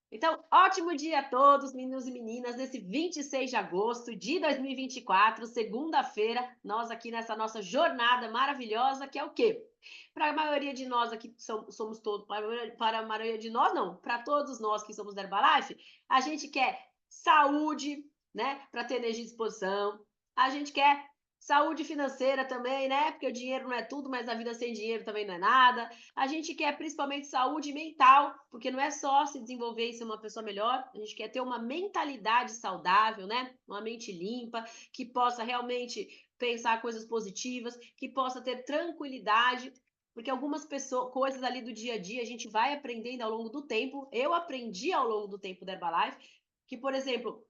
Então, ótimo dia a todos, meninos e meninas, nesse 26 de agosto de 2024, segunda-feira, nós aqui nessa nossa jornada maravilhosa, que é o quê? Para a maioria de nós aqui, somos todos, para a maioria de nós, não, para todos nós que somos da Herbalife, a gente quer saúde, né, para ter energia e disposição, a gente quer saúde financeira também, né, porque o dinheiro não é tudo, mas a vida sem dinheiro também não é nada. A gente quer principalmente saúde mental, porque não é só se desenvolver e ser uma pessoa melhor, a gente quer ter uma mentalidade saudável, né? Uma mente limpa, que possa realmente pensar coisas positivas, que possa ter tranquilidade, porque algumas pessoas, coisas ali do dia a dia a gente vai aprendendo ao longo do tempo. Eu aprendi ao longo do tempo da Herbalife que, por exemplo,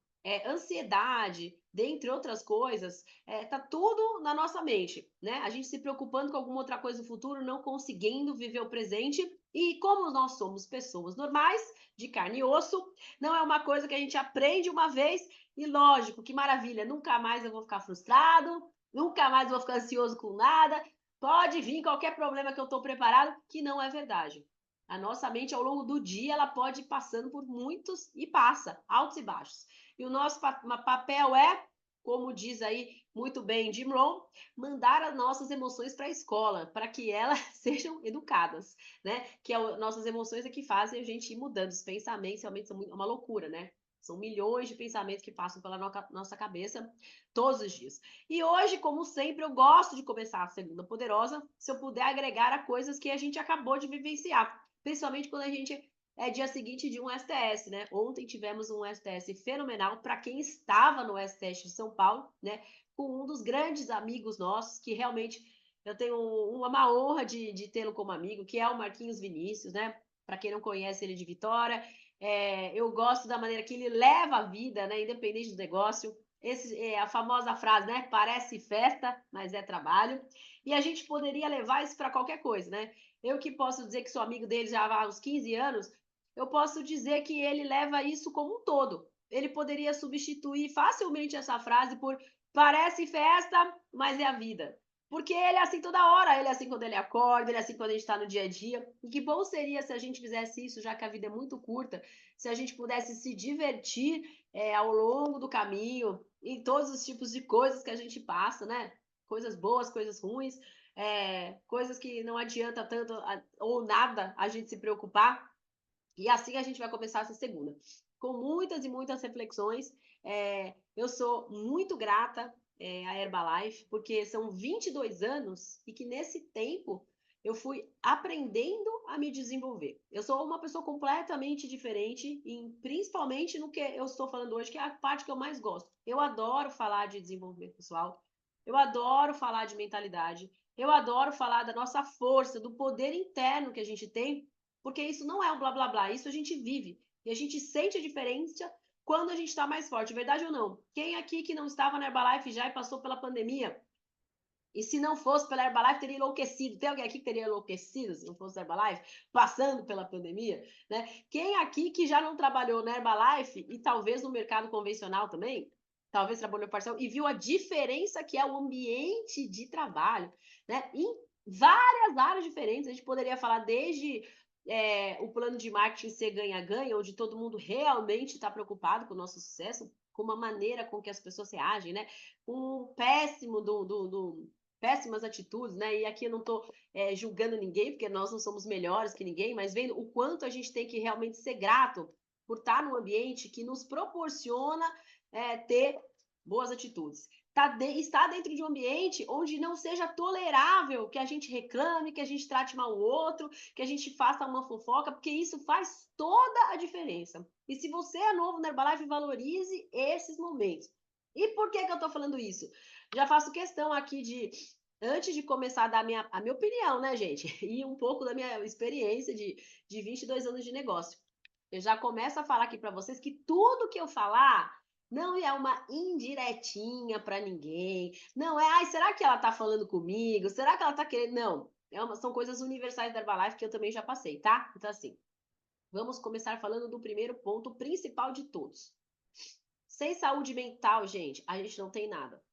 ansiedade, dentre outras coisas, tá tudo na nossa mente, né? A gente se preocupando com alguma outra coisa no futuro, não conseguindo viver o presente. E como nós somos pessoas normais, de carne e osso, não é uma coisa que a gente aprende uma vez e lógico, que maravilha, nunca mais eu vou ficar frustrado, nunca mais eu vou ficar ansioso com nada. Pode vir qualquer problema que eu estou preparado, que não é verdade. A nossa mente, ao longo do dia, ela pode ir passando por muitos e passa, altos e baixos. E o nosso papel é, como diz aí muito bem Jim Rohn, mandar as nossas emoções para a escola, para que elas sejam educadas, né? Que nossas emoções é que fazem a gente ir mudando. Os pensamentos realmente são uma loucura, né? São milhões de pensamentos que passam pela nossa cabeça todos os dias. E hoje, como sempre, eu gosto de começar a Segunda Poderosa, se eu puder agregar a coisas que a gente acabou de vivenciar. Principalmente quando a gente é dia seguinte de um STS, né? Ontem tivemos um STS fenomenal para quem estava no STS de São Paulo, né? Com um dos grandes amigos nossos, que realmente eu tenho uma honra de tê-lo como amigo, que é o Marquinhos Vinícius, né? Para quem não conhece ele de Vitória, eu gosto da maneira que ele leva a vida, né? Independente do negócio. Esse é a famosa frase, né? Parece festa, mas é trabalho. E a gente poderia levar isso para qualquer coisa, né? Eu que posso dizer que sou amigo dele já há uns 15 anos, eu posso dizer que ele leva isso como um todo. Ele poderia substituir facilmente essa frase por parece festa, mas é a vida. Porque ele é assim toda hora, ele é assim quando ele acorda, ele é assim quando a gente está no dia a dia. E que bom seria se a gente fizesse isso, já que a vida é muito curta, se a gente pudesse se divertir ao longo do caminho, em todos os tipos de coisas que a gente passa, né? Coisas boas, coisas ruins, coisas que não adianta tanto ou nada a gente se preocupar. E assim a gente vai começar essa segunda. Com muitas e muitas reflexões. Eu sou muito grata à Herbalife, porque são 22 anos e que nesse tempo eu fui aprendendo a me desenvolver. Eu sou uma pessoa completamente diferente, principalmente no que eu estou falando hoje, que é a parte que eu mais gosto. Eu adoro falar de desenvolvimento pessoal, eu adoro falar de mentalidade, eu adoro falar da nossa força, do poder interno que a gente tem, porque isso não é um blá blá blá, isso a gente vive. E a gente sente a diferença quando a gente está mais forte, verdade ou não? Quem aqui que não estava na Herbalife já e passou pela pandemia? E se não fosse pela Herbalife, teria enlouquecido. Tem alguém aqui que teria enlouquecido se não fosse a Herbalife, passando pela pandemia? Né? Quem aqui que já não trabalhou na Herbalife e talvez no mercado convencional também? Talvez trabalhou parcial e viu a diferença que é o ambiente de trabalho, né? Em várias áreas diferentes. A gente poderia falar desde o plano de marketing ser ganha-ganha, onde todo mundo realmente está preocupado com o nosso sucesso, com uma maneira com que as pessoas reagem, né? Um péssimo péssimas atitudes, né? E aqui eu não estou julgando ninguém, porque nós não somos melhores que ninguém, mas vendo o quanto a gente tem que realmente ser grato por estar num ambiente que nos proporciona ter boas atitudes. Está dentro de um ambiente onde não seja tolerável que a gente reclame, que a gente trate mal o outro, que a gente faça uma fofoca, porque isso faz toda a diferença. E se você é novo na Herbalife, valorize esses momentos. E por que eu estou falando isso? Já faço questão aqui antes de começar a dar a minha opinião, né, gente? E um pouco da minha experiência de 22 anos de negócio. Eu já começo a falar aqui para vocês que tudo que eu falar não é uma indiretinha para ninguém. Não é, ai, será que ela tá falando comigo? Será que ela tá querendo? Não. São coisas universais da Herbalife que eu também já passei, tá? Então, assim, vamos começar falando do primeiro ponto principal de todos. Sem saúde mental, gente, a gente não tem nada.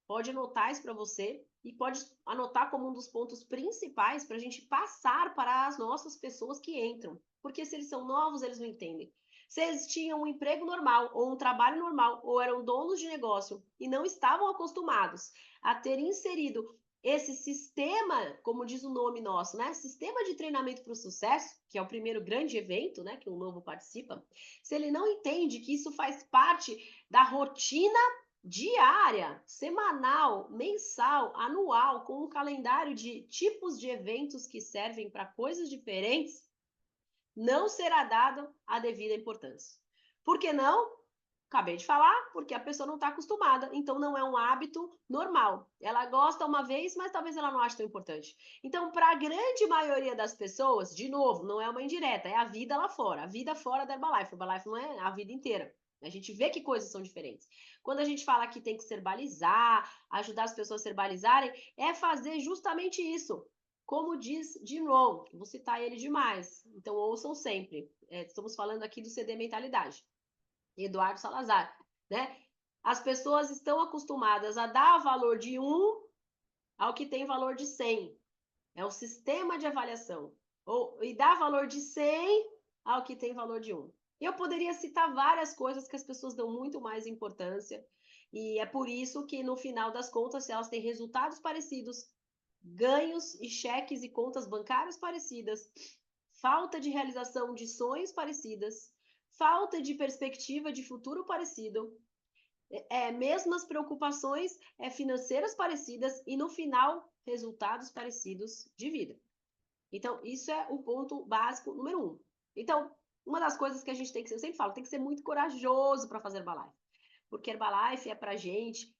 Pode anotar isso para você e pode anotar como um dos pontos principais para a gente passar para as nossas pessoas que entram. Porque se eles são novos, eles não entendem. Se eles tinham um emprego normal, ou um trabalho normal, ou eram donos de negócio e não estavam acostumados a ter inserido esse sistema, como diz o nome nosso, né? Sistema de treinamento para o sucesso, que é o primeiro grande evento, né? Que o novo participa. Se ele não entende que isso faz parte da rotina diária, semanal, mensal, anual, com um calendário de tipos de eventos que servem para coisas diferentes, não será dado a devida importância. Por que não? Acabei de falar, porque a pessoa não está acostumada, então não é um hábito normal. Ela gosta uma vez, mas talvez ela não ache tão importante. Então, para a grande maioria das pessoas, de novo, não é uma indireta, é a vida lá fora, a vida fora da Herbalife. A Herbalife não é a vida inteira. A gente vê que coisas são diferentes. Quando a gente fala que tem que se herbalizar, ajudar as pessoas a se herbalizarem, é fazer justamente isso. Como diz Jim Rohn, vou citar ele demais, então ouçam sempre. Estamos falando aqui do CD Mentalidade. Eduardo Salazar, né? As pessoas estão acostumadas a dar valor de 1 ao que tem valor de 100. É o sistema de avaliação. E dar valor de 100 ao que tem valor de 1. Eu poderia citar várias coisas que as pessoas dão muito mais importância, e é por isso que, no final das contas, se elas têm resultados parecidos, ganhos e cheques e contas bancárias parecidas, falta de realização de sonhos parecidas, falta de perspectiva de futuro parecido, mesmas preocupações financeiras parecidas e, no final, resultados parecidos de vida. Então, isso é o ponto básico número 1. Então, uma das coisas que a gente tem que ser, eu sempre falo, tem que ser muito corajoso para fazer Herbalife. Porque Herbalife é para a gente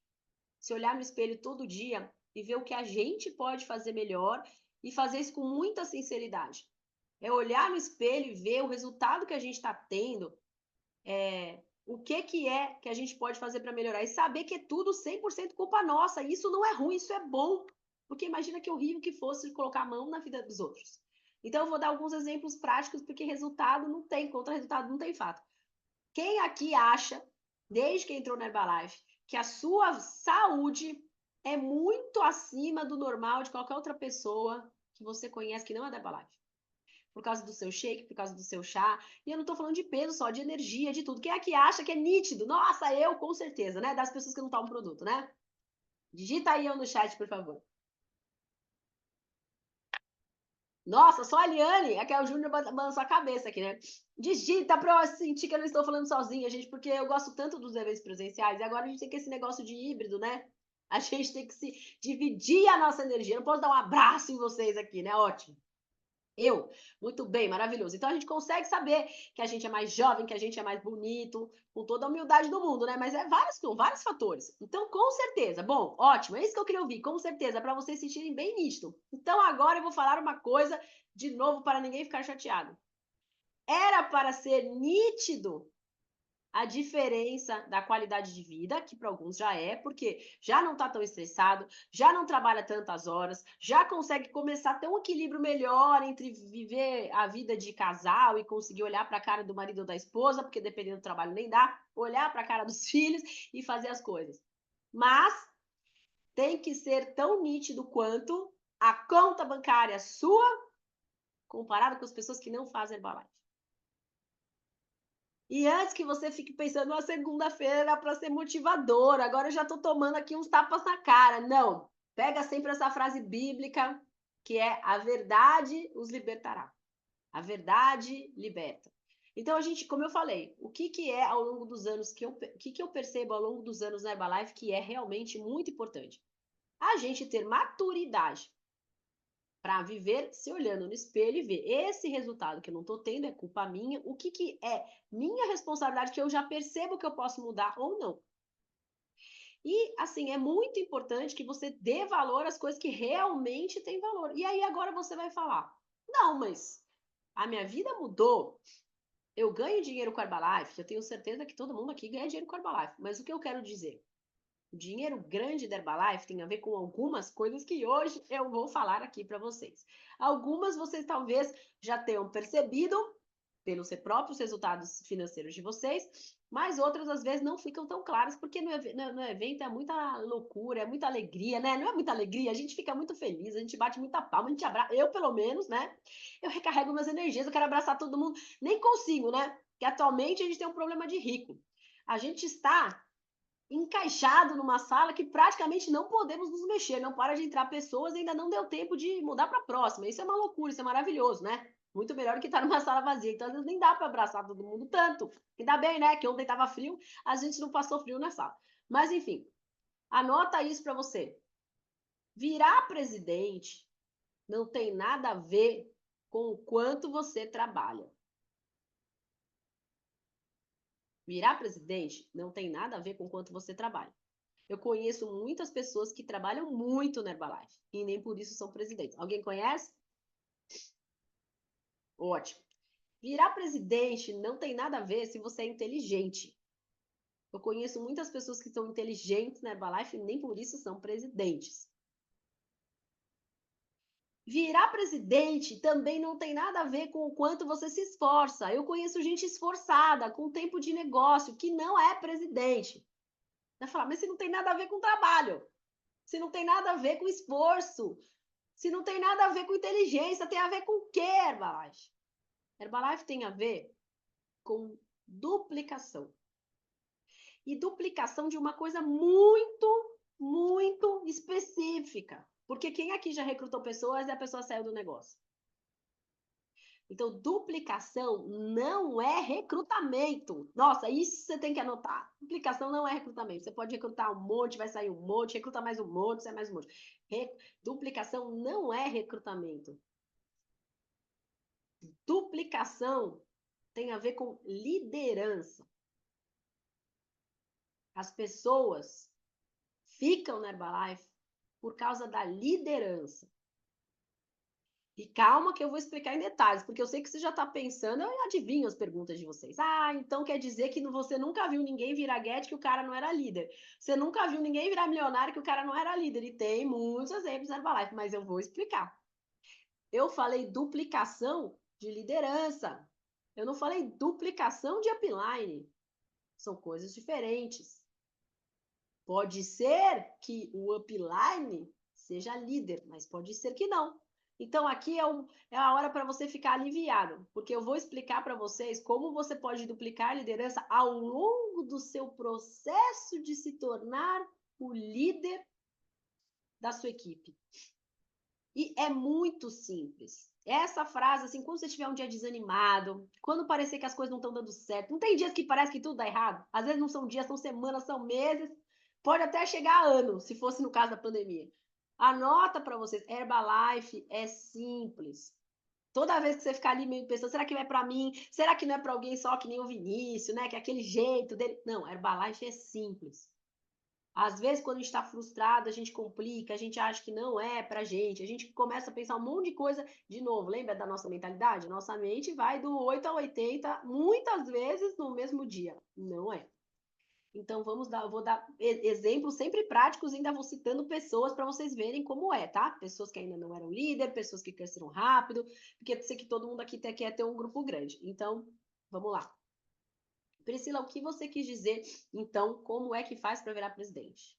se olhar no espelho todo dia e ver o que a gente pode fazer melhor e fazer isso com muita sinceridade. É olhar no espelho e ver o resultado que a gente está tendo, o que é que a gente pode fazer para melhorar e saber que é tudo 100% culpa nossa. Isso não é ruim, isso é bom. Porque imagina que horrível que fosse colocar a mão na vida dos outros. Então, eu vou dar alguns exemplos práticos, porque resultado não tem, contra resultado não tem fato. Quem aqui acha, desde que entrou na Herbalife, que a sua saúde é muito acima do normal de qualquer outra pessoa que você conhece que não é da Herbalife? Por causa do seu shake, por causa do seu chá. E eu não tô falando de peso só, de energia, de tudo. Quem é que acha que é nítido? Nossa, eu com certeza, né? Das pessoas que não tomam produto, né? Digita aí eu no chat, por favor. Nossa, só a Liane, é que é o Júnior balançou a cabeça aqui, né? Digita pra eu sentir que eu não estou falando sozinha, gente, porque eu gosto tanto dos eventos presenciais e agora a gente tem que esse negócio de híbrido, né? A gente tem que se dividir a nossa energia. Eu não posso dar um abraço em vocês aqui, né? Ótimo. Muito bem, maravilhoso. Então a gente consegue saber que a gente é mais jovem, que a gente é mais bonito, com toda a humildade do mundo, né? Mas vários fatores. Então, com certeza, bom, ótimo, é isso que eu queria ouvir, com certeza, para vocês se sentirem bem nítido. Então, agora eu vou falar uma coisa de novo para ninguém ficar chateado. Era para ser nítido a diferença da qualidade de vida, que para alguns já é, porque já não está tão estressado, já não trabalha tantas horas, já consegue começar a ter um equilíbrio melhor entre viver a vida de casal e conseguir olhar para a cara do marido ou da esposa, porque dependendo do trabalho nem dá, olhar para a cara dos filhos e fazer as coisas. Mas tem que ser tão nítido quanto a conta bancária sua comparada com as pessoas que não fazem Herbalife. E antes que você fique pensando, a segunda-feira para ser motivadora, agora eu já estou tomando aqui uns tapas na cara. Não, pega sempre essa frase bíblica, que é a verdade os libertará. A verdade liberta. Então, a gente, como eu falei, o que é ao longo dos anos, o que eu percebo ao longo dos anos na Herbalife que é realmente muito importante? A gente ter maturidade para viver se olhando no espelho e ver esse resultado que eu não estou tendo é culpa minha, o que é minha responsabilidade que eu já percebo que eu posso mudar ou não. E, assim, é muito importante que você dê valor às coisas que realmente têm valor. E aí agora você vai falar, não, mas a minha vida mudou, eu ganho dinheiro com a Herbalife, eu tenho certeza que todo mundo aqui ganha dinheiro com a Herbalife, mas o que eu quero dizer? O dinheiro grande da Herbalife tem a ver com algumas coisas que hoje eu vou falar aqui para vocês. Algumas vocês talvez já tenham percebido, pelos próprios resultados financeiros de vocês, mas outras, às vezes, não ficam tão claras, porque no evento é muita loucura, é muita alegria, né? Não é muita alegria, a gente fica muito feliz, a gente bate muita palma, a gente abraça, eu, pelo menos, né? Eu recarrego minhas energias, eu quero abraçar todo mundo, nem consigo, né? Porque atualmente a gente tem um problema de rico. A gente está encaixado numa sala que praticamente não podemos nos mexer, não para de entrar pessoas, ainda não deu tempo de mudar para a próxima. Isso é uma loucura, isso é maravilhoso, né? Muito melhor do que estar numa sala vazia. Então, às vezes, nem dá para abraçar todo mundo tanto. Ainda bem, né? Que ontem estava frio, a gente não passou frio na sala. Mas, enfim, anota isso para você. Virar presidente não tem nada a ver com o quanto você trabalha. Virar presidente não tem nada a ver com o quanto você trabalha. Eu conheço muitas pessoas que trabalham muito na Herbalife e nem por isso são presidentes. Alguém conhece? Ótimo. Virar presidente não tem nada a ver se você é inteligente. Eu conheço muitas pessoas que são inteligentes na Herbalife e nem por isso são presidentes. Virar presidente também não tem nada a ver com o quanto você se esforça. Eu conheço gente esforçada, com tempo de negócio, que não é presidente. Vai falar, mas se não tem nada a ver com trabalho, se não tem nada a ver com esforço, se não tem nada a ver com inteligência, tem a ver com o quê, Herbalife? Herbalife tem a ver com duplicação. E duplicação de uma coisa muito, muito específica. Porque quem aqui já recrutou pessoas e a pessoa saiu do negócio? Então, duplicação não é recrutamento. Nossa, isso você tem que anotar. Duplicação não é recrutamento. Você pode recrutar um monte, vai sair um monte, recruta mais um monte, sai mais um monte. Duplicação não é recrutamento. Duplicação tem a ver com liderança. As pessoas ficam na Herbalife por causa da liderança. E calma que eu vou explicar em detalhes, porque eu sei que você já está pensando, eu adivinho as perguntas de vocês. Ah, então quer dizer que você nunca viu ninguém virar Guedes que o cara não era líder. Você nunca viu ninguém virar milionário que o cara não era líder. E tem muitos exemplos na Herbalife, mas eu vou explicar. Eu falei duplicação de liderança. Eu não falei duplicação de upline. São coisas diferentes. Pode ser que o upline seja líder, mas pode ser que não. Então, aqui é a hora para você ficar aliviado, porque eu vou explicar para vocês como você pode duplicar a liderança ao longo do seu processo de se tornar o líder da sua equipe. E é muito simples. Essa frase, assim, quando você tiver um dia desanimado, quando parecer que as coisas não estão dando certo, não tem dias que parece que tudo dá errado? Às vezes não são dias, são semanas, são meses, pode até chegar a ano, se fosse no caso da pandemia. Anota para vocês, Herbalife é simples. Toda vez que você ficar ali meio pensando, será que não é para mim? Será que não é para alguém só que nem o Vinícius, né? Que é aquele jeito dele. Não, Herbalife é simples. Às vezes, quando a gente está frustrado, a gente complica, a gente acha que não é pra gente, a gente começa a pensar um monte de coisa. De novo, lembra da nossa mentalidade? Nossa mente vai do 8 a 80, muitas vezes no mesmo dia. Não é. Então, eu vou dar exemplos sempre práticos, ainda vou citando pessoas para vocês verem como é, tá? Pessoas que ainda não eram líder, pessoas que cresceram rápido, porque eu sei que todo mundo aqui quer ter um grupo grande. Então, vamos lá. Priscila, o que você quis dizer, então, como é que faz para virar presidente?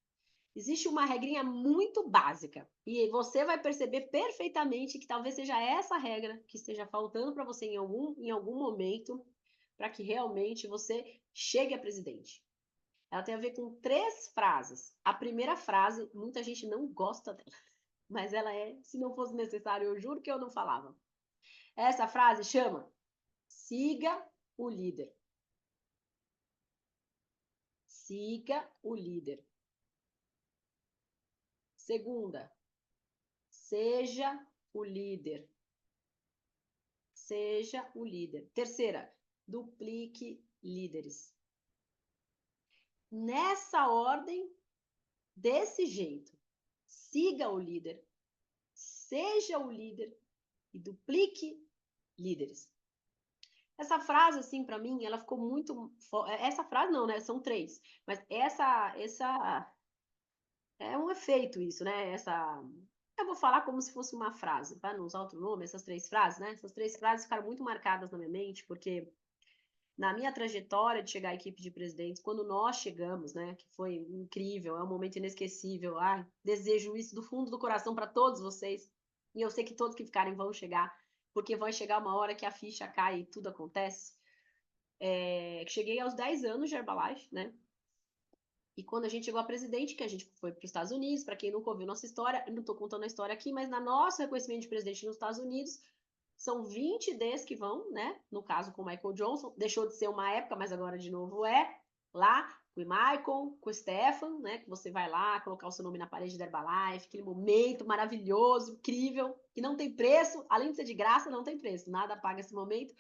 Existe uma regrinha muito básica e você vai perceber perfeitamente que talvez seja essa regra que esteja faltando para você em algum momento para que realmente você chegue a presidente. Ela tem a ver com 3 frases. A primeira frase, muita gente não gosta dela, mas ela se não fosse necessário, eu juro que eu não falava. Essa frase chama siga o líder. Siga o líder. Segunda, seja o líder. Seja o líder. Terceira, duplique líderes. Nessa ordem, desse jeito, siga o líder, seja o líder e duplique líderes. Essa frase, assim, para mim, ela ficou muito... Essa frase não, né? São 3. Mas essa é um efeito isso, né? Eu vou falar como se fosse uma frase, para não usar outro nome, essas 3 frases, né? Essas 3 frases ficaram muito marcadas na minha mente, porque na minha trajetória de chegar à equipe de presidentes, quando nós chegamos, né, que foi incrível, é um momento inesquecível. Ai, desejo isso do fundo do coração para todos vocês. E eu sei que todos que ficarem vão chegar, porque vai chegar uma hora que a ficha cai e tudo acontece. Cheguei aos 10 anos de Herbalife, né? E quando a gente chegou a presidente, que a gente foi para os Estados Unidos, para quem nunca ouviu nossa história, eu não estou contando a história aqui, mas na nosso reconhecimento de presidente nos Estados Unidos, são 20 Ds que vão, né? No caso com o Michael Johnson, deixou de ser uma época, mas agora de novo é, lá, com o Michael, com o Stefan, né? Que você vai lá colocar o seu nome na parede da Herbalife, aquele momento maravilhoso, incrível, que não tem preço, além de ser de graça, não tem preço, nada paga esse momento.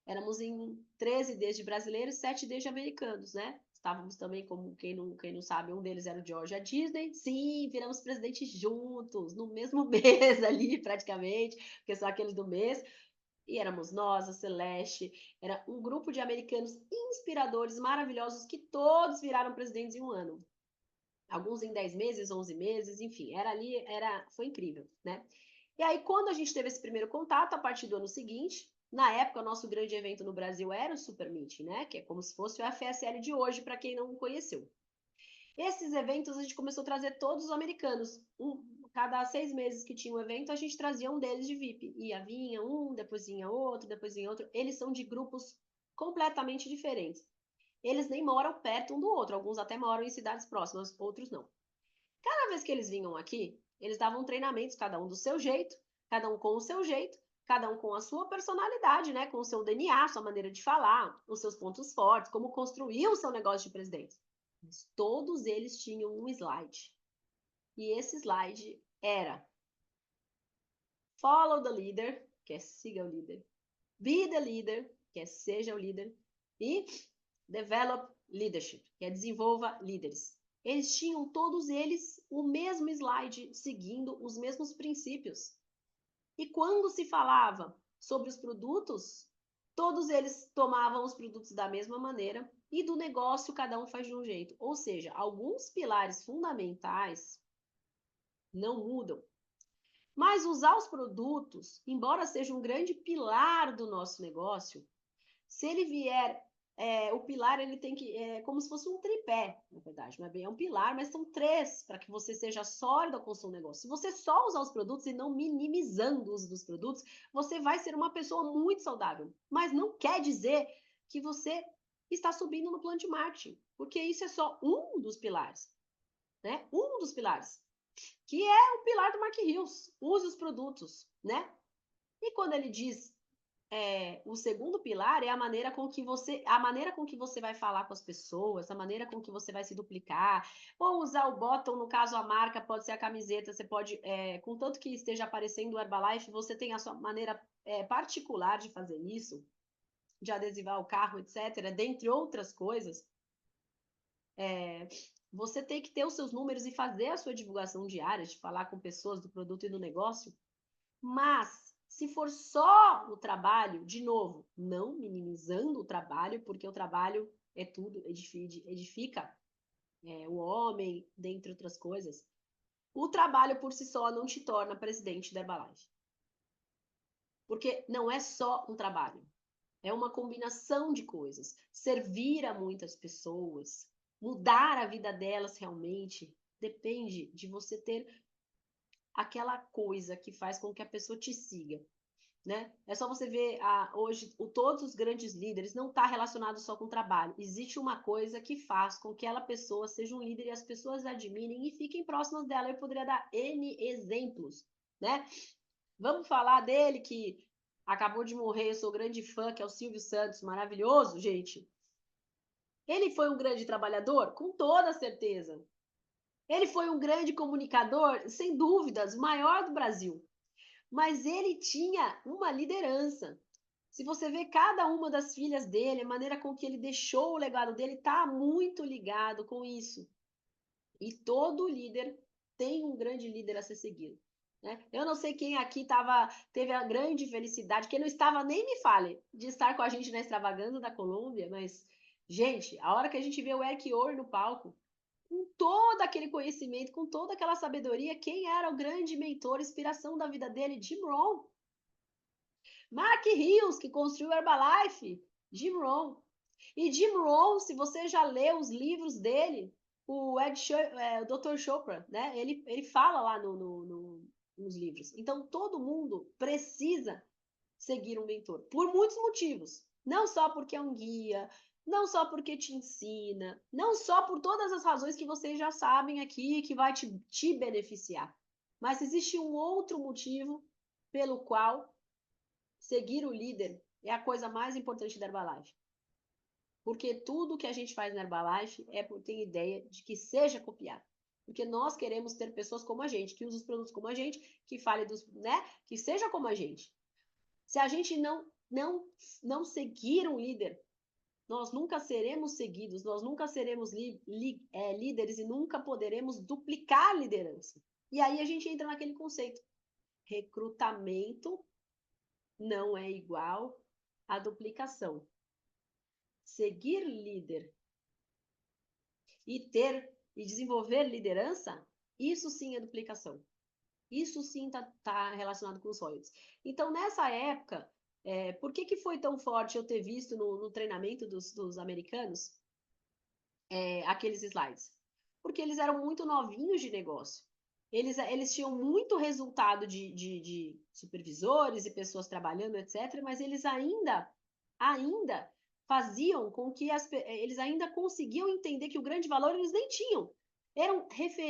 Éramos em 13 Ds de brasileiros, 7 Ds de americanos, né? Estávamos também, como quem não sabe, um deles era o George a Disney. Sim, viramos presidentes juntos, no mesmo mês ali, praticamente, porque são aqueles do mês. E éramos nós, a Celeste, era um grupo de americanos inspiradores, maravilhosos, que todos viraram presidentes em um ano. Alguns em 10 meses, 11 meses, enfim, foi incrível, né? E aí, quando a gente teve esse primeiro contato, a partir do ano seguinte, na época, o nosso grande evento no Brasil era o Super Meet, né? Que é como se fosse o FSL de hoje, para quem não conheceu. Esses eventos a gente começou a trazer todos os americanos. Cada 6 meses que tinha um evento, a gente trazia um deles de VIP. Vinha um, depois vinha outro, depois vinha outro. Eles são de grupos completamente diferentes. Eles nem moram perto um do outro. Alguns até moram em cidades próximas, outros não. Cada vez que eles vinham aqui, eles davam treinamentos, cada um do seu jeito, cada um com o seu jeito, cada um com a sua personalidade, né? Com o seu DNA, sua maneira de falar, os seus pontos fortes, como construir o seu negócio de presidente. Mas todos eles tinham um slide. E esse slide era Follow the leader, que é siga o líder. Be the leader, que é seja o líder. E Develop leadership, que é desenvolva líderes. Eles tinham todos eles o mesmo slide, seguindo os mesmos princípios. E quando se falava sobre os produtos, todos eles tomavam os produtos da mesma maneira e do negócio cada um faz de um jeito. Ou seja, alguns pilares fundamentais não mudam. Mas usar os produtos, embora seja um grande pilar do nosso negócio, se ele vier, o pilar ele tem que, como se fosse um tripé, na verdade, não é bem um pilar, mas são 3 para que você seja sólido com o seu negócio. Se você só usar os produtos e não minimizando o uso dos produtos, você vai ser uma pessoa muito saudável. Mas não quer dizer que você está subindo no plano de marketing, porque isso é só um dos pilares, né? Um dos pilares, que é o pilar do Mark Hills, use os produtos, né? E quando ele diz o segundo pilar é a maneira com que você vai falar com as pessoas, a maneira com que você vai se duplicar, ou usar o bottom, no caso a marca, pode ser a camiseta, você pode, contanto que esteja aparecendo o Herbalife, você tem a sua maneira particular de fazer isso, de adesivar o carro, etc., dentre outras coisas. Você tem que ter os seus números e fazer a sua divulgação diária, de falar com pessoas do produto e do negócio, mas se for só o trabalho, de novo, não minimizando o trabalho, porque o trabalho é tudo, edifica o homem, dentre outras coisas. O trabalho por si só não te torna presidente da Herbalife. Porque não é só um trabalho. É uma combinação de coisas. Servir a muitas pessoas, mudar a vida delas realmente, depende de você ter aquela coisa que faz com que a pessoa te siga. Né? É só você ver hoje todos os grandes líderes não está relacionado só com o trabalho. Existe uma coisa que faz com que aquela pessoa seja um líder e as pessoas admirem e fiquem próximas dela. Eu poderia dar N exemplos, né? Vamos falar dele que acabou de morrer, eu sou grande fã, que é o Silvio Santos, maravilhoso, gente. Ele foi um grande trabalhador? Com toda certeza. Ele foi um grande comunicador? Sem dúvidas, o maior do Brasil. Mas ele tinha uma liderança. Se você vê cada uma das filhas dele, a maneira com que ele deixou o legado dele está muito ligado com isso. E todo líder tem um grande líder a ser seguido. Né? Eu não sei quem aqui teve a grande felicidade, quem não estava, nem me fale, de estar com a gente na extravagância da Colômbia, mas, gente, a hora que a gente vê o Eric Ohr no palco, com todo aquele conhecimento, com toda aquela sabedoria, quem era o grande mentor, inspiração da vida dele? Jim Rohn. Mark Hills, que construiu Herbalife, Jim Rohn. E Jim Rohn, se você já leu os livros dele, o Dr. Chopra, né? Ele fala lá nos livros. Então, todo mundo precisa seguir um mentor, por muitos motivos. Não só porque é um guia, não só porque te ensina, não só por todas as razões que vocês já sabem aqui, que vai te beneficiar. Mas existe um outro motivo pelo qual seguir o líder é a coisa mais importante da Herbalife. Porque tudo que a gente faz na Herbalife é por ter ideia de que seja copiado. Porque nós queremos ter pessoas como a gente, que usem os produtos como a gente, que fale dos, né? Que seja como a gente. Se a gente não seguir um líder, nós nunca seremos seguidos, nós nunca seremos líderes e nunca poderemos duplicar a liderança. E aí a gente entra naquele conceito. Recrutamento não é igual a duplicação. Seguir líder e desenvolver liderança, isso sim é duplicação. Isso sim tá relacionado com os royalties. Então, nessa época, por que foi tão forte eu ter visto no treinamento dos americanos aqueles slides? Porque eles eram muito novinhos de negócio. Eles tinham muito resultado de supervisores e pessoas trabalhando, etc., mas eles ainda faziam com que eles ainda conseguiam entender que o grande valor eles nem tinham.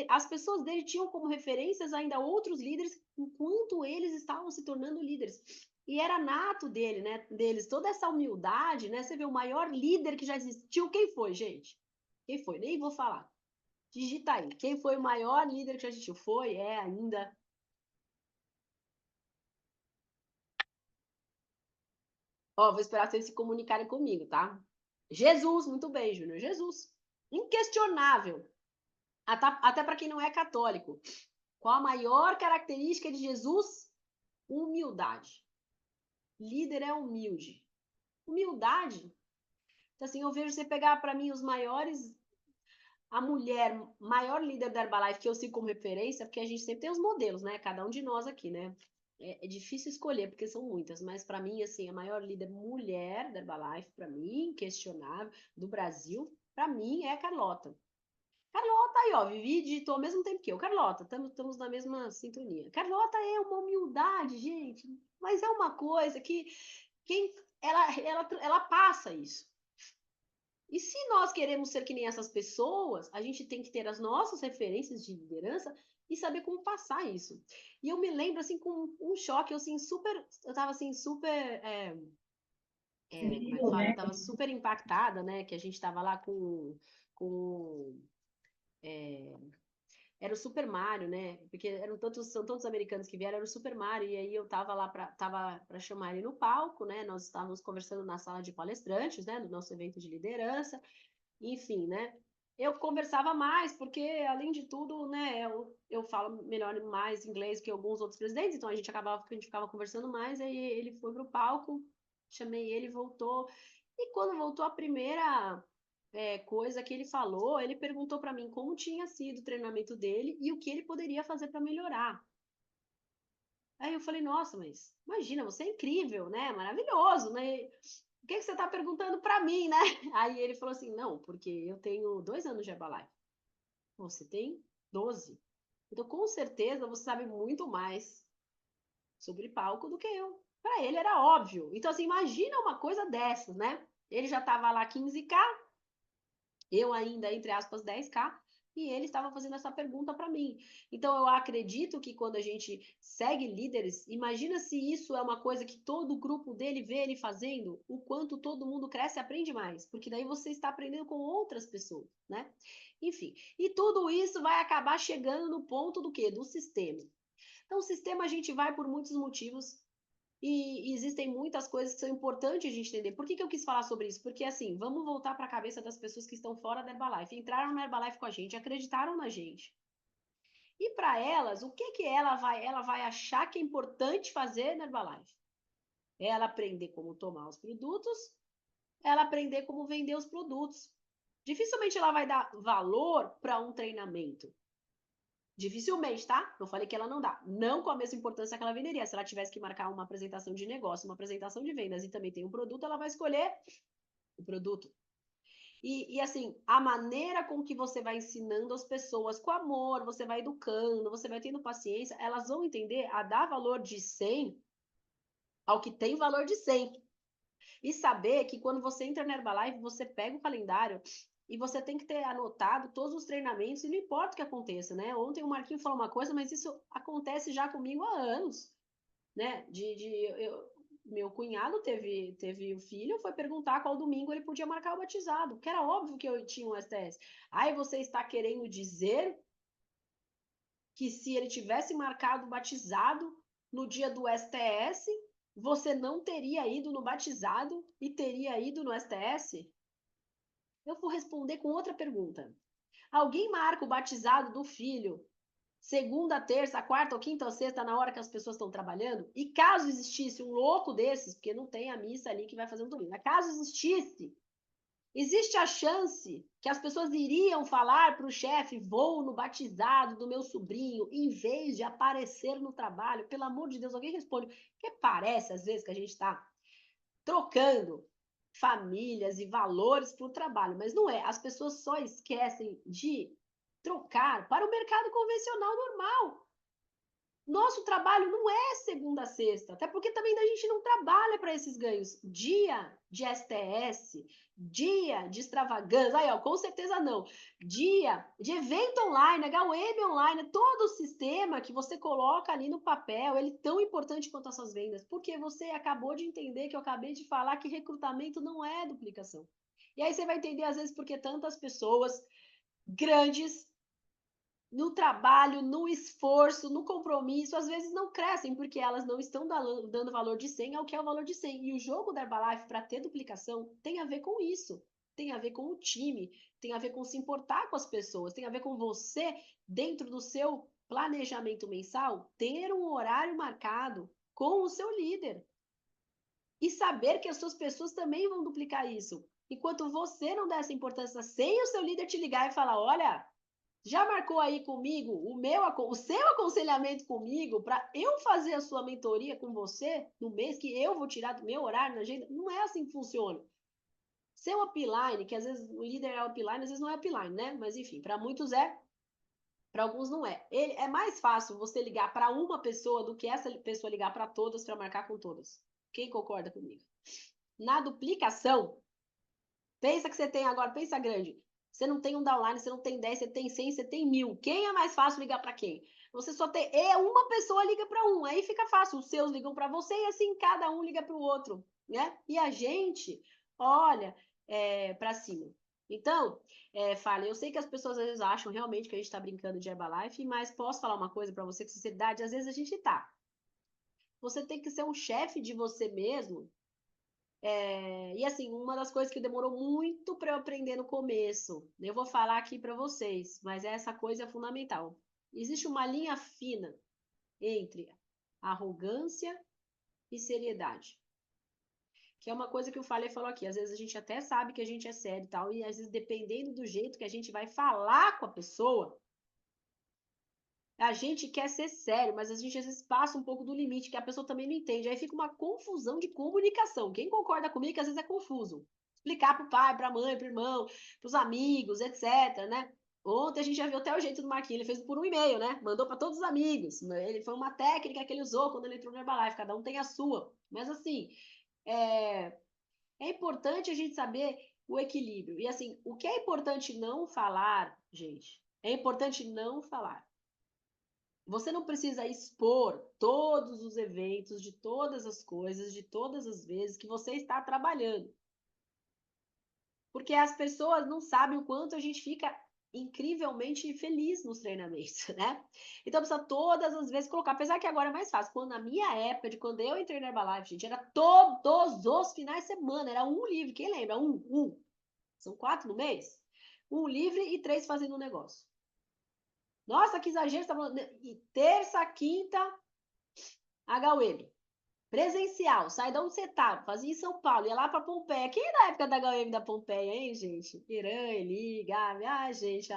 As pessoas dele tinham como referências ainda outros líderes, enquanto eles estavam se tornando líderes. E era nato deles, toda essa humildade, né? Você vê o maior líder que já existiu, quem foi, gente? Quem foi? Nem vou falar. Digita aí. Quem foi o maior líder que já existiu? Foi, ainda. Ó, vou esperar vocês se comunicarem comigo, tá? Jesus, muito bem, Júnior. Jesus. Inquestionável. Até para quem não é católico. Qual a maior característica de Jesus? Humildade. Líder é humilde. Humildade. Então, assim, eu vejo você pegar para mim os maiores. A mulher maior líder da Herbalife que eu sigo como referência, porque a gente sempre tem os modelos, né? Cada um de nós aqui, né? É difícil escolher, porque são muitas, mas para mim, assim, a maior líder mulher da Herbalife, para mim, inquestionável, do Brasil, para mim é a Carlota. Carlota aí, ó, Vivi digitou ao mesmo tempo que eu. Carlota, estamos na mesma sintonia. Carlota é uma humildade, gente, mas é uma coisa que ela passa isso. E se nós queremos ser que nem essas pessoas, a gente tem que ter as nossas referências de liderança e saber como passar isso. E eu me lembro, assim, com um choque, eu tava, assim, super, como é que fala? Eu tava super impactada, né, que a gente tava lá com era o Super Mario, né, porque são tantos americanos que vieram, era o Super Mario, e aí eu tava lá tava para chamar ele no palco, né, nós estávamos conversando na sala de palestrantes, né, do nosso evento de liderança, enfim, né? Eu conversava mais, porque, além de tudo, né, eu falo melhor mais inglês que alguns outros presidentes, então a gente ficava conversando mais, aí ele foi pro palco, chamei ele, voltou, e quando voltou a primeira coisa que ele falou, ele perguntou para mim como tinha sido o treinamento dele e o que ele poderia fazer para melhorar. Aí eu falei, nossa, mas imagina, você é incrível, né? Maravilhoso, né? O que você está perguntando para mim, né? Aí ele falou assim, não, porque eu tenho 2 anos de Herbalife. Você tem 12. Então, com certeza, você sabe muito mais sobre palco do que eu. Para ele era óbvio. Então, assim, imagina uma coisa dessas, né? Ele já estava lá 15K, eu ainda, entre aspas, 10K, e ele estava fazendo essa pergunta para mim. Então, eu acredito que quando a gente segue líderes, imagina se isso é uma coisa que todo o grupo dele vê ele fazendo, o quanto todo mundo cresce e aprende mais, porque daí você está aprendendo com outras pessoas, né? Enfim, e tudo isso vai acabar chegando no ponto do quê? Do sistema. Então, o sistema a gente vai por muitos motivos, e existem muitas coisas que são importantes a gente entender. Por que eu quis falar sobre isso? Porque, assim, vamos voltar para a cabeça das pessoas que estão fora da Herbalife. Entraram na Herbalife com a gente, acreditaram na gente. E para elas, o que ela vai achar que é importante fazer na Herbalife? Ela aprender como tomar os produtos, ela aprender como vender os produtos. Dificilmente ela vai dar valor para um treinamento. Dificilmente, tá? Eu falei que ela não dá. Não com a mesma importância que ela venderia. Se ela tivesse que marcar uma apresentação de negócio, uma apresentação de vendas e também tem um produto, ela vai escolher o produto. E assim, a maneira com que você vai ensinando as pessoas, com amor, você vai educando, você vai tendo paciência, elas vão entender a dar valor de 100 ao que tem valor de 100. E saber que quando você entra na Herbalife, você pega o calendário e você tem que ter anotado todos os treinamentos, e não importa o que aconteça, né? Ontem o Marquinho falou uma coisa, mas isso acontece já comigo há anos, né? Meu cunhado teve o filho, foi perguntar qual domingo ele podia marcar o batizado, porque era óbvio que eu tinha um STS. Aí você está querendo dizer que se ele tivesse marcado o batizado no dia do STS, você não teria ido no batizado e teria ido no STS? Eu vou responder com outra pergunta. Alguém marca o batizado do filho segunda, terça, quarta ou quinta ou sexta, na hora que as pessoas estão trabalhando? E caso existisse um louco desses, porque não tem a missa ali que vai fazer um domingo, mas caso existisse, existe a chance que as pessoas iriam falar para o chefe, vou no batizado do meu sobrinho, em vez de aparecer no trabalho? Pelo amor de Deus, alguém responde. Porque parece, às vezes, que a gente está trocando famílias e valores para o trabalho, mas não é. As pessoas só esquecem de trocar para o mercado convencional normal. Nosso trabalho não é segunda a sexta, até porque também a gente não trabalha para esses ganhos. Dia de STS, dia de extravagância, aí ó, com certeza não. Dia de evento online, HWM online, todo o sistema que você coloca ali no papel, ele é tão importante quanto as suas vendas, porque você acabou de entender que eu acabei de falar que recrutamento não é duplicação. E aí você vai entender às vezes porque tantas pessoas grandes no trabalho, no esforço, no compromisso, às vezes não crescem, porque elas não estão dando valor de 100 ao que é o valor de 100. E o jogo da Herbalife, para ter duplicação, tem a ver com isso. Tem a ver com o time, tem a ver com se importar com as pessoas, tem a ver com você, dentro do seu planejamento mensal, ter um horário marcado com o seu líder. E saber que as suas pessoas também vão duplicar isso. Enquanto você não der essa importância sem o seu líder te ligar e falar, olha, já marcou aí comigo o seu aconselhamento comigo para eu fazer a sua mentoria com você no mês que eu vou tirar do meu horário na agenda? Não é assim que funciona. Seu upline, que às vezes o líder é upline, às vezes não é upline, né? Mas enfim, para muitos é, para alguns não é. É mais fácil você ligar para uma pessoa do que essa pessoa ligar para todas para marcar com todas. Quem concorda comigo? Na duplicação, pensa que você tem agora, pensa grande. Você não tem um downline, você não tem 10, você tem 100, você tem 1000. Quem é mais fácil ligar para quem? Você só tem. Uma pessoa liga para um, aí fica fácil. Os seus ligam para você e assim cada um liga para o outro, né? E a gente olha para cima. Então, fala, eu sei que as pessoas às vezes acham realmente que a gente está brincando de Herbalife, mas posso falar uma coisa para você com sinceridade? Às vezes a gente tá. Você tem que ser um chefe de você mesmo e assim, uma das coisas que demorou muito para eu aprender no começo, eu vou falar aqui para vocês, mas essa coisa é fundamental. Existe uma linha fina entre arrogância e seriedade. Que é uma coisa que o Falei falou aqui. Às vezes a gente até sabe que a gente é sério e tal, e às vezes dependendo do jeito que a gente vai falar com a pessoa, a gente quer ser sério, mas a gente às vezes passa um pouco do limite, que a pessoa também não entende. Aí fica uma confusão de comunicação. Quem concorda comigo que às vezes é confuso? Explicar para o pai, para a mãe, para o irmão, para os amigos, etc, né? Ontem a gente já viu até o jeito do Marquinhos, ele fez por um e-mail, né? Mandou para todos os amigos. Ele foi uma técnica que ele usou quando ele entrou no Herbalife, cada um tem a sua. Mas assim, é importante a gente saber o equilíbrio. E assim, o que é importante não falar, gente, é importante não falar. Você não precisa expor todos os eventos, de todas as coisas, de todas as vezes que você está trabalhando. Porque as pessoas não sabem o quanto a gente fica incrivelmente feliz nos treinamentos, né? Então precisa todas as vezes colocar, apesar que agora é mais fácil. Quando na minha época, de quando eu entrei na Herbalife, gente, era todos os finais de semana, era um livre, quem lembra? Um. São 4 no mês? Um livre e 3 fazendo um negócio. Nossa, que exagero, você tá falando. E terça, quinta, HUM. Presencial, sai de onde você tá, fazia em São Paulo, ia lá para Pompeia. Quem é da época da HUM da Pompeia, hein, gente? Irã, Eli, Gabi, gente,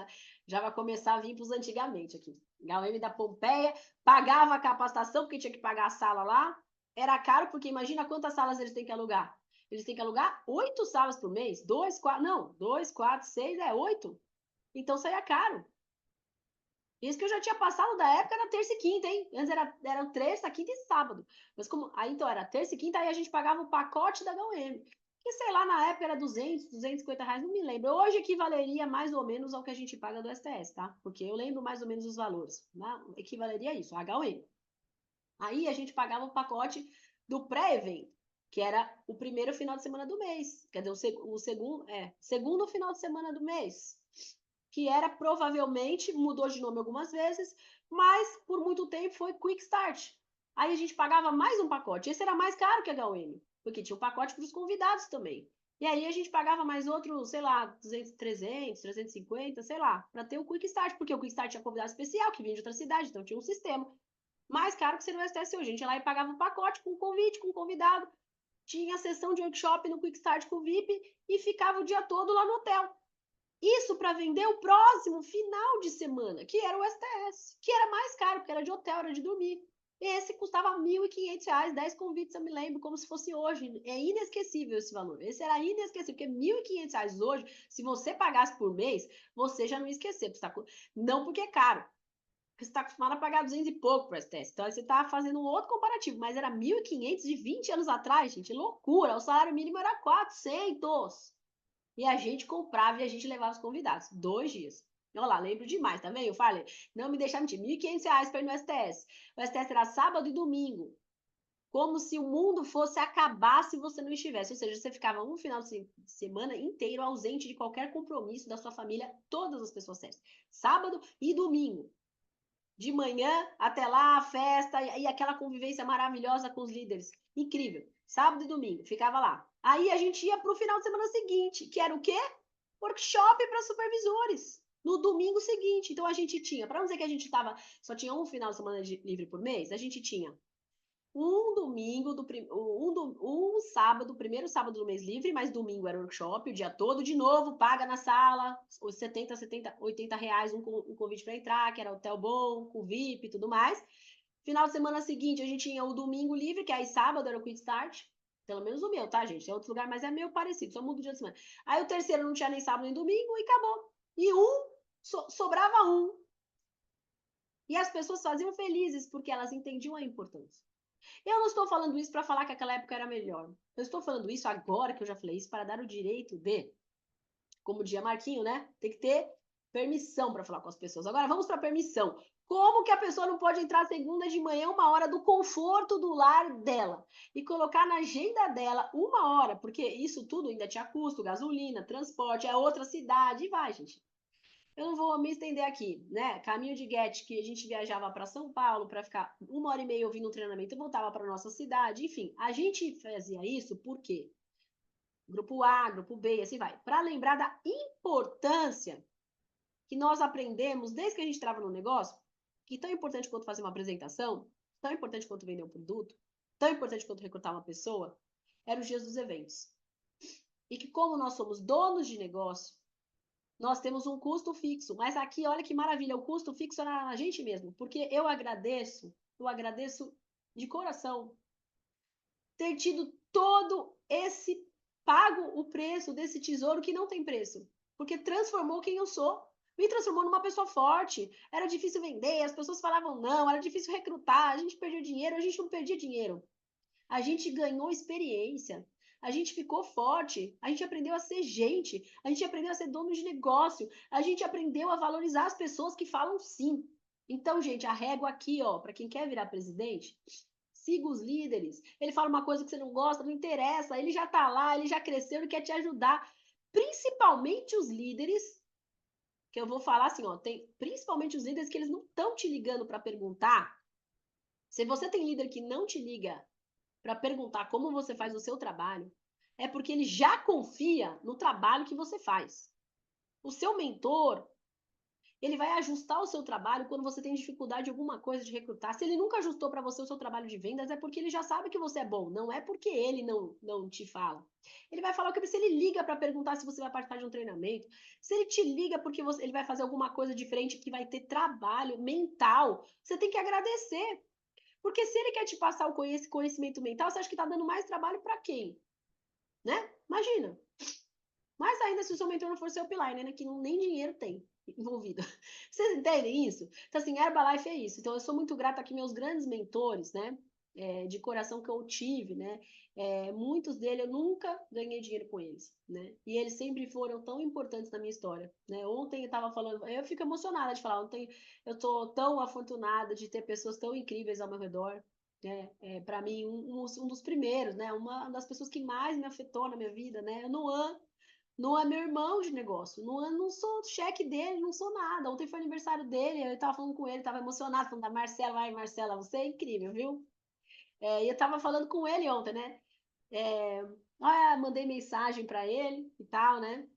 já vai começar a vir para os antigamente aqui. HUM da Pompeia, pagava a capacitação, porque tinha que pagar a sala lá. Era caro, porque imagina quantas salas eles têm que alugar. Eles têm que alugar 8 salas por mês, 2, 4, não, 2, 4, 6, 8. Então saía caro. Isso que eu já tinha passado da época era terça e quinta, hein? Antes era terça, quinta e sábado. Mas como. Aí então era terça e quinta, aí a gente pagava o pacote da HM. Que sei lá, na época era 200, 250 reais, não me lembro. Hoje equivaleria mais ou menos ao que a gente paga do STS, tá? Porque eu lembro mais ou menos os valores. Né? Equivaleria a isso, a HM. Aí a gente pagava o pacote do pré-evento, que era o primeiro final de semana do mês. Quer dizer, segundo final de semana do mês, que era provavelmente, mudou de nome algumas vezes, mas por muito tempo foi Quick Start. Aí a gente pagava mais um pacote. Esse era mais caro que a HUM, porque tinha um pacote para os convidados também. E aí a gente pagava mais outro, sei lá, 200, 300, 350, sei lá, para ter o Quick Start, porque o Quick Start tinha convidado especial, que vinha de outra cidade, então tinha um sistema. Mais caro que ser no STS hoje. A gente ia lá e pagava um pacote com convite, com convidado, tinha sessão de workshop no Quick Start com o VIP e ficava o dia todo lá no hotel. Isso para vender o próximo final de semana, que era o STS, que era mais caro, porque era de hotel, era de dormir. Esse custava R$ 1.500, 10 convites, eu me lembro, como se fosse hoje. É inesquecível esse valor. Esse era inesquecível, porque R$ 1.500 hoje, se você pagasse por mês, você já não ia esquecer. Não porque é caro, porque você está acostumado a pagar 200 e pouco para o STS. Então, você está fazendo um outro comparativo, mas era 1.500 de 20 anos atrás, gente, loucura. O salário mínimo era 400. E a gente comprava e a gente levava os convidados. 2 dias. Olha lá, lembro demais, tá vendo? Eu falei, não me deixar mentir, R$ 1.500 para ir no STS. O STS era sábado e domingo. Como se o mundo fosse acabar se você não estivesse. Ou seja, você ficava um final de semana inteiro ausente de qualquer compromisso da sua família, todas as pessoas sérias. Sábado e domingo. De manhã até lá, a festa e aquela convivência maravilhosa com os líderes. Incrível. Sábado e domingo, ficava lá. Aí a gente ia para o final de semana seguinte, que era o quê? Workshop para supervisores. No domingo seguinte. Então a gente tinha, para não dizer que a gente só tinha um final de semana livre por mês, a gente tinha um domingo, um sábado, primeiro sábado do mês livre, mas domingo era workshop, o dia todo, de novo, paga na sala, os 70, 70, 80 reais um convite para entrar, que era hotel bom, com VIP e tudo mais. Final de semana seguinte, a gente tinha o domingo livre, que aí sábado era o Quick Start, pelo menos o meu, tá, gente? É outro lugar, mas é meio parecido, só muda o dia de semana. Aí o terceiro não tinha nem sábado nem domingo e acabou. E sobrava um. E as pessoas faziam felizes porque elas entendiam a importância. Eu não estou falando isso para falar que aquela época era melhor. Eu estou falando isso agora que eu já falei isso para dar o direito de, como dizia Marquinho, né? Tem que ter permissão para falar com as pessoas. Agora vamos para permissão. Como que a pessoa não pode entrar segunda de manhã, 1 hora do conforto do lar dela e colocar na agenda dela 1 hora, porque isso tudo ainda tinha custo, gasolina, transporte, é outra cidade, e vai, gente. Eu não vou me estender aqui, né? Caminho de Guete, que a gente viajava para São Paulo para ficar 1 hora e meia ouvindo um treinamento e voltava para nossa cidade. Enfim, a gente fazia isso por quê? Grupo A, grupo B, e assim vai. Para lembrar da importância que nós aprendemos desde que a gente estava no negócio, que tão importante quanto fazer uma apresentação, tão importante quanto vender um produto, tão importante quanto recrutar uma pessoa, eram os dias dos eventos. E que como nós somos donos de negócio, nós temos um custo fixo, mas aqui, olha que maravilha, o custo fixo era na gente mesmo, porque eu agradeço de coração ter tido todo esse pago o preço desse tesouro que não tem preço, porque transformou quem eu sou, me transformou numa pessoa forte. Era difícil vender, as pessoas falavam não, era difícil recrutar, a gente perdeu dinheiro, a gente não perdia dinheiro. A gente ganhou experiência, a gente ficou forte, a gente aprendeu a ser gente, a gente aprendeu a ser dono de negócio, a gente aprendeu a valorizar as pessoas que falam sim. Então, gente, a régua aqui, ó, para quem quer virar presidente, siga os líderes. Ele fala uma coisa que você não gosta, não interessa, ele já tá lá, ele já cresceu, ele quer te ajudar. Principalmente os líderes, que eu vou falar assim, ó, tem principalmente os líderes que eles não estão te ligando para perguntar. Se você tem líder que não te liga para perguntar como você faz o seu trabalho, é porque ele já confia no trabalho que você faz. O seu mentor, Ele vai ajustar o seu trabalho quando você tem dificuldade em alguma coisa de recrutar. Se ele nunca ajustou para você o seu trabalho de vendas, é porque ele já sabe que você é bom, não é porque ele não te fala. Ele vai falar o que se ele liga para perguntar se você vai participar de um treinamento, se ele te liga porque ele vai fazer alguma coisa diferente que vai ter trabalho mental, você tem que agradecer. Porque se ele quer te passar esse conhecimento mental, você acha que está dando mais trabalho para quem? Né? Imagina. Mais ainda se o seu mentor não for seu upline, né? Que nem dinheiro tem envolvido. Vocês entendem isso? Então, assim, Herbalife é isso. Então, eu sou muito grata aqui meus grandes mentores, né? De coração que eu tive, né? Muitos deles eu nunca ganhei dinheiro com eles, né? E eles sempre foram tão importantes na minha história, né? Ontem eu estava falando, eu fico emocionada de falar, ontem eu tô tão afortunada de ter pessoas tão incríveis ao meu redor, né? Para mim, um dos primeiros, né? Uma das pessoas que mais me afetou na minha vida, né? Noan, não é meu irmão de negócio. Não sou cheque dele, não sou nada. Ontem foi aniversário dele, eu tava falando com ele, tava emocionado, falando da Marcela. Ai, Marcela, você é incrível, viu? E eu tava falando com ele ontem, né? É, mandei mensagem para ele e tal, né?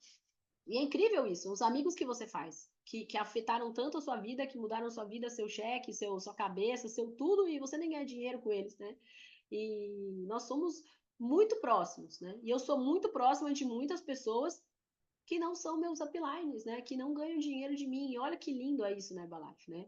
E é incrível isso, os amigos que você faz, que afetaram tanto a sua vida, que mudaram a sua vida, seu cheque, sua cabeça, seu tudo, e você nem ganha dinheiro com eles, né? E nós somos muito próximos, né? E eu sou muito próxima de muitas pessoas que não são meus uplines, né? Que não ganham dinheiro de mim. Olha que lindo é isso na Herbalife, né?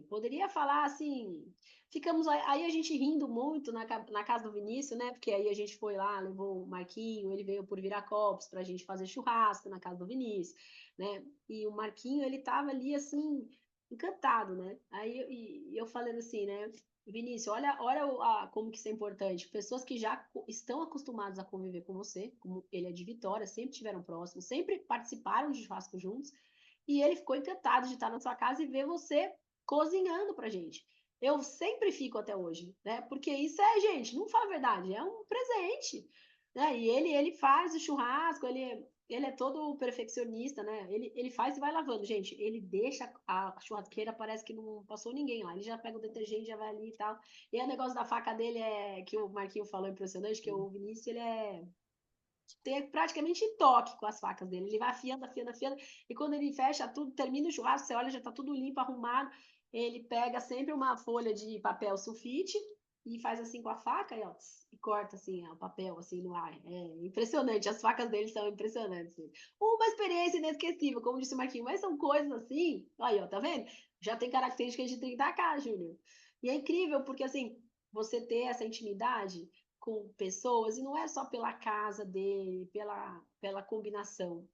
Poderia falar assim, ficamos aí a gente rindo muito na casa do Vinícius, né? Porque aí a gente foi lá, levou o Marquinho, ele veio por Viracopos para a gente fazer churrasco na casa do Vinícius, né? E o Marquinho, ele tava ali assim, encantado, né? Aí eu falando assim, né? Vinícius, olha como que isso é importante. Pessoas que já estão acostumadas a conviver com você, como ele é de Vitória, sempre estiveram próximos, sempre participaram de churrasco juntos, e ele ficou encantado de estar na sua casa e ver você cozinhando pra gente. Eu sempre fico até hoje, né? Porque isso gente, não fala a verdade, é um presente, né? E ele faz o churrasco, ele é todo perfeccionista, né? Ele faz e vai lavando. Gente, ele deixa a churrasqueira, parece que não passou ninguém lá. Ele já pega o detergente, já vai ali e tal. E o negócio da faca dele que o Marquinho falou impressionante, que o Vinícius, ele tem praticamente toque com as facas dele. Ele vai afiando, afiando, afiando. E quando ele fecha tudo, termina o churrasco, você olha, já tá tudo limpo, arrumado. Ele pega sempre uma folha de papel sulfite e faz assim com a faca e, ó, e corta assim ó, o papel assim no ar. É impressionante, as facas dele são impressionantes. Uma experiência inesquecível, como disse o Marquinhos, mas são coisas assim, aí, ó, tá vendo? Já tem características de 30K, Júnior. E é incrível, porque assim, você ter essa intimidade com pessoas, e não é só pela casa dele, pela combinação.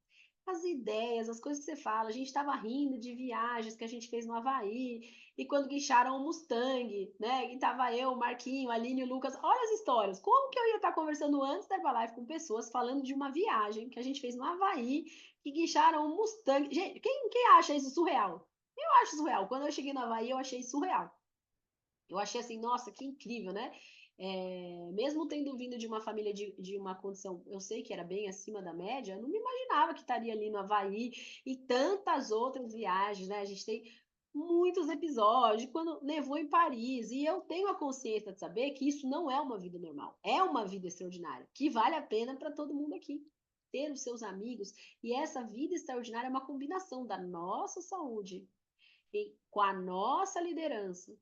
As ideias, as coisas que você fala. A gente estava rindo de viagens que a gente fez no Havaí, e quando guincharam o Mustang, né? E tava eu, o Marquinho, a Aline, o Lucas. Olha as histórias. Como que eu ia estar conversando antes da Herbalife com pessoas falando de uma viagem que a gente fez no Havaí, que guincharam o Mustang? Gente, quem acha isso surreal? Eu acho surreal. Quando eu cheguei no Havaí, eu achei surreal. Eu achei assim, nossa, que incrível, né? Mesmo tendo vindo de uma família de uma condição, eu sei que era bem acima da média, eu não me imaginava que estaria ali no Havaí e tantas outras viagens, né? A gente tem muitos episódios, quando nevou em Paris, e eu tenho a consciência de saber que isso não é uma vida normal, é uma vida extraordinária, que vale a pena para todo mundo aqui. Ter os seus amigos, e essa vida extraordinária é uma combinação da nossa saúde com a nossa liderança,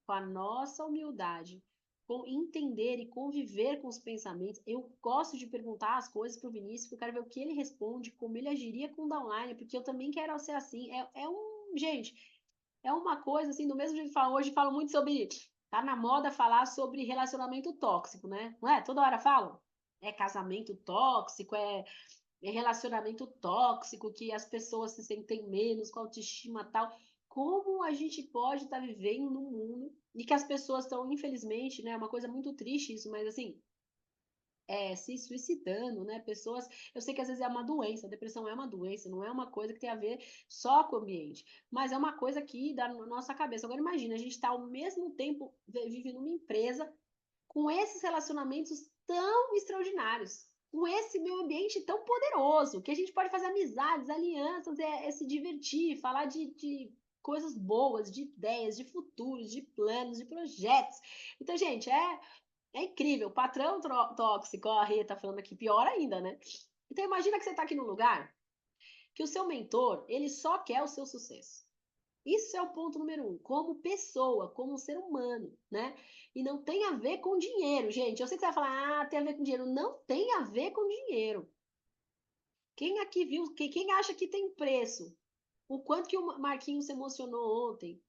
com a nossa humildade, com entender e conviver com os pensamentos. Eu gosto de perguntar as coisas para o Vinícius, porque eu quero ver o que ele responde, como ele agiria com o downline, porque eu também quero ser assim. Gente, é uma coisa assim, do mesmo jeito que fala hoje, falo muito sobre, tá na moda falar sobre relacionamento tóxico, né? Não é? Toda hora falam. É casamento tóxico, relacionamento tóxico, que as pessoas se sentem menos, com autoestima tal. Como a gente pode estar vivendo num mundo e que as pessoas estão, infelizmente, né? É uma coisa muito triste isso, mas assim, se suicidando, né? Pessoas, eu sei que às vezes é uma doença, a depressão é uma doença, não é uma coisa que tem a ver só com o ambiente, mas é uma coisa que dá na nossa cabeça. Agora imagina, a gente está ao mesmo tempo vivendo numa empresa com esses relacionamentos tão extraordinários, com esse meio ambiente tão poderoso, que a gente pode fazer amizades, alianças, se divertir, falar de coisas boas, de ideias, de futuros, de planos, de projetos. Então, gente, é incrível. Patrão tóxico, ó, a Rê tá falando aqui, pior ainda, né? Então, imagina que você tá aqui num lugar que o seu mentor, ele só quer o seu sucesso. Isso é o ponto número 1, como pessoa, como ser humano, né? E não tem a ver com dinheiro, gente. Eu sei que você vai falar, tem a ver com dinheiro. Não tem a ver com dinheiro. Quem aqui viu, quem acha que tem preço? O quanto que o Marquinhos se emocionou ontem,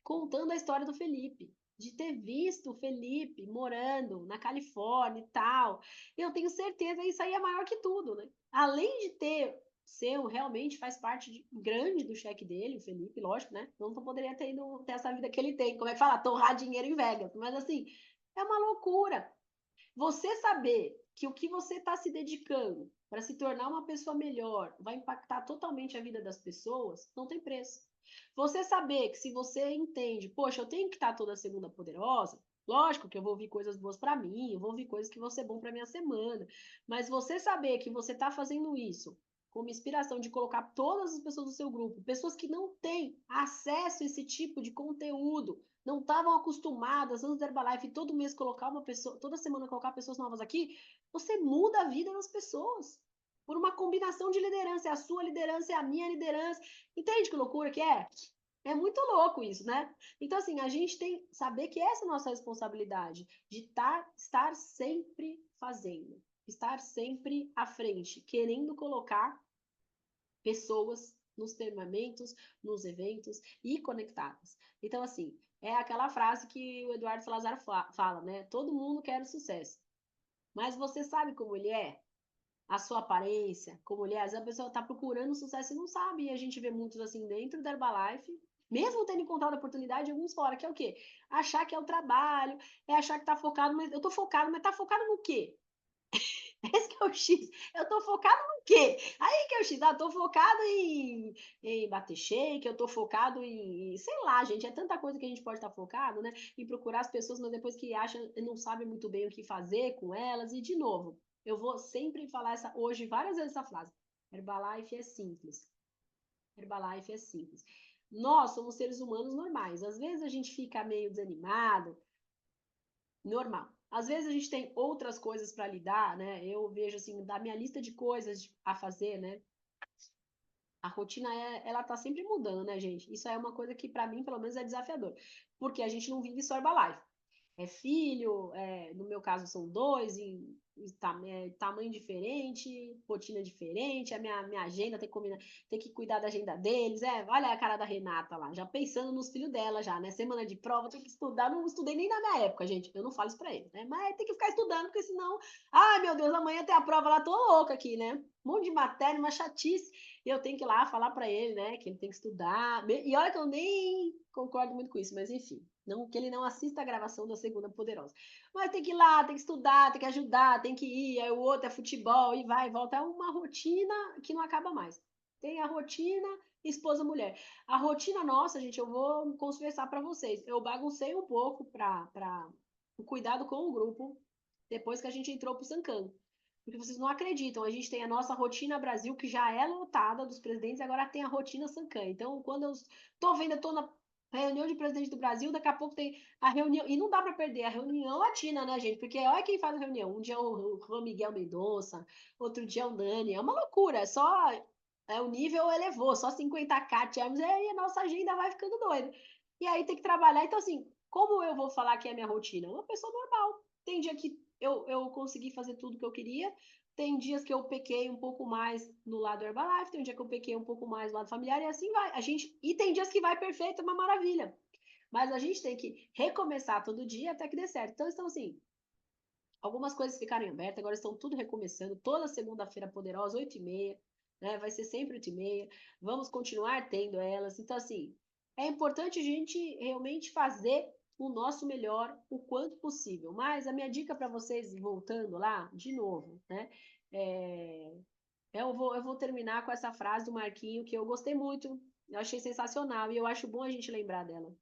contando a história do Felipe, de ter visto o Felipe morando na Califórnia e tal. Eu tenho certeza que isso aí é maior que tudo, né? Além de ter seu realmente faz parte grande do cheque dele, o Felipe, lógico, né? Não poderia ter essa vida que ele tem. Como é que fala? Torrar dinheiro em Vegas. Mas assim, é uma loucura. Você saber que o que você está se dedicando para se tornar uma pessoa melhor vai impactar totalmente a vida das pessoas, não tem preço. Você saber que se você entende, poxa, eu tenho que estar toda segunda poderosa, lógico que eu vou ouvir coisas boas para mim, eu vou ouvir coisas que vão ser bom para minha semana, mas você saber que você está fazendo isso como inspiração de colocar todas as pessoas do seu grupo, pessoas que não têm acesso a esse tipo de conteúdo, não estavam acostumadas antes da Herbalife todo mês colocar uma pessoa, toda semana colocar pessoas novas aqui, você muda a vida das pessoas por uma combinação de liderança, é a sua liderança, é a minha liderança. Entende que loucura que é? É muito louco isso, né? Então, assim, a gente tem que saber que essa é a nossa responsabilidade, de estar sempre fazendo, estar sempre à frente, querendo colocar pessoas nos treinamentos, nos eventos e conectadas. Então, assim, é aquela frase que o Eduardo Salazar fala, né? Todo mundo quer o sucesso. Mas você sabe como ele é? A sua aparência, como ele é? Às vezes a pessoa está procurando sucesso e não sabe. E a gente vê muitos assim dentro da Herbalife, mesmo tendo encontrado a oportunidade, alguns fora, que é o quê? Achar que é o trabalho, é achar que está focado, mas eu tô focado, mas tá focado no quê? Esse que é o X. Eu tô focado no quê? Aí que é o X. Ah, tô focado em bater shake, eu tô focado em, sei lá, gente, é tanta coisa que a gente pode estar focado, né? Em procurar as pessoas, mas depois que acha, não sabe muito bem o que fazer com elas. E, de novo, eu vou sempre falar hoje várias vezes essa frase. Herbalife é simples. Herbalife é simples. Nós somos seres humanos normais. Às vezes a gente fica meio desanimado, normal. Às vezes a gente tem outras coisas para lidar, né? Eu vejo assim, da minha lista de coisas a fazer, né? A rotina ela tá sempre mudando, né, gente? Isso é uma coisa que para mim, pelo menos, é desafiador, porque a gente não vive só Herbalife. É filho, no meu caso são dois, tamanho diferente, rotina diferente, a minha agenda tem que cuidar da agenda deles. Olha a cara da Renata lá, já pensando nos filhos dela já, né? Semana de prova, tem que estudar. Não estudei nem na minha época, gente. Eu não falo isso pra eles, né? Mas tem que ficar estudando, porque senão, ai meu Deus, amanhã tem a prova lá, tô louca aqui, né? Um monte de matéria, uma chatice. E eu tenho que ir lá falar para ele, né, que ele tem que estudar. E olha que eu nem concordo muito com isso, mas enfim, não que ele não assista a gravação da Segunda Poderosa. Mas tem que ir lá, tem que estudar, tem que ajudar, tem que ir. Aí o outro é futebol e vai e volta. É uma rotina que não acaba mais. Tem a rotina esposa-mulher. A rotina nossa, gente, eu vou confessar para vocês. Eu baguncei um pouco para o cuidado com o grupo depois que a gente entrou pro Sancan. Porque vocês não acreditam, a gente tem a nossa rotina Brasil, que já é lotada dos presidentes, e agora tem a rotina Sancan. Então, quando eu tô vendo, eu tô na reunião de presidente do Brasil, daqui a pouco tem a reunião, e não dá para perder a reunião latina, né, gente? Porque olha quem faz a reunião. Um dia é o Juan Miguel Mendonça, outro dia é o Nani. É uma loucura, o nível elevou, só 50K, e aí a nossa agenda vai ficando doida. E aí tem que trabalhar. Então, assim, como eu vou falar que é a minha rotina? Uma pessoa normal. Tem dia que eu consegui fazer tudo que eu queria. Tem dias que eu pequei um pouco mais no lado Herbalife, tem um dia que eu pequei um pouco mais no lado familiar, e assim vai. E tem dias que vai perfeito, é uma maravilha. Mas a gente tem que recomeçar todo dia até que dê certo. Então, assim, algumas coisas ficaram em aberto, agora estão tudo recomeçando. Toda segunda-feira poderosa, 8h30, né? Vai ser sempre 8h30. Vamos continuar tendo elas. Então, assim, é importante a gente realmente fazer o nosso melhor o quanto possível. Mas a minha dica para vocês, voltando lá, de novo, né? Eu vou terminar com essa frase do Marquinho, que eu gostei muito, eu achei sensacional, e eu acho bom a gente lembrar dela.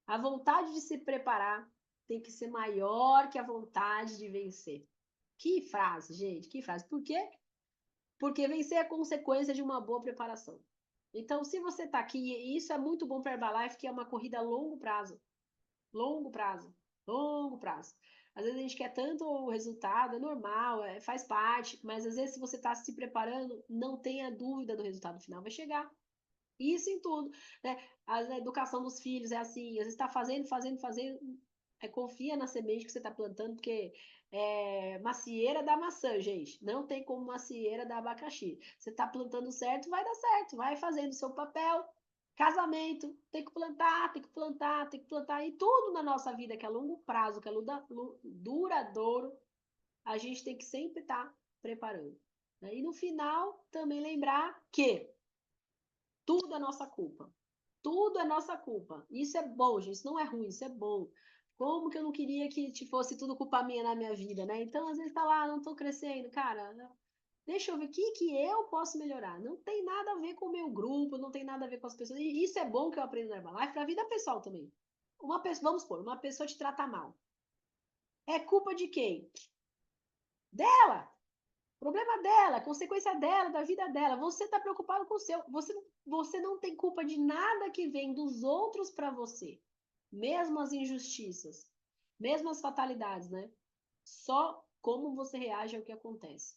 A vontade de se preparar tem que ser maior que a vontade de vencer. Que frase, gente, que frase. Por quê? Porque vencer é consequência de uma boa preparação. Então, se você está aqui, e isso é muito bom para a Herbalife, que é uma corrida a longo prazo. Longo prazo. Longo prazo. Às vezes a gente quer tanto o resultado, é normal, faz parte, mas às vezes se você está se preparando, não tenha dúvida do resultado final, vai chegar. Isso em tudo, né? A educação dos filhos é assim, às vezes está fazendo, confia na semente que você está plantando, porque macieira dá maçã, gente. Não tem como macieira dar abacaxi. Você está plantando certo, vai dar certo, vai fazendo o seu papel. Casamento, tem que plantar, tem que plantar, tem que plantar. E tudo na nossa vida que é longo prazo, que é duradouro, a gente tem que sempre estar preparando. Né? E no final, também lembrar que tudo é nossa culpa. Tudo é nossa culpa. Isso é bom, gente. Isso não é ruim, isso é bom. Como que eu não queria que fosse tudo culpa minha na minha vida, né? Então, às vezes tá lá, não tô crescendo. Cara, deixa eu ver o que eu posso melhorar. Não tem nada a ver com o meu grupo, não tem nada a ver com as pessoas. E isso é bom que eu aprendo na Herbalife para a vida pessoal também. Uma pessoa, vamos supor, uma pessoa te trata mal. É culpa de quem? Dela. Problema dela, consequência dela, da vida dela. Você está preocupado com o seu. Você não tem culpa de nada que vem dos outros para você. Mesmo as injustiças, mesmo as fatalidades, né? Só como você reage ao que acontece.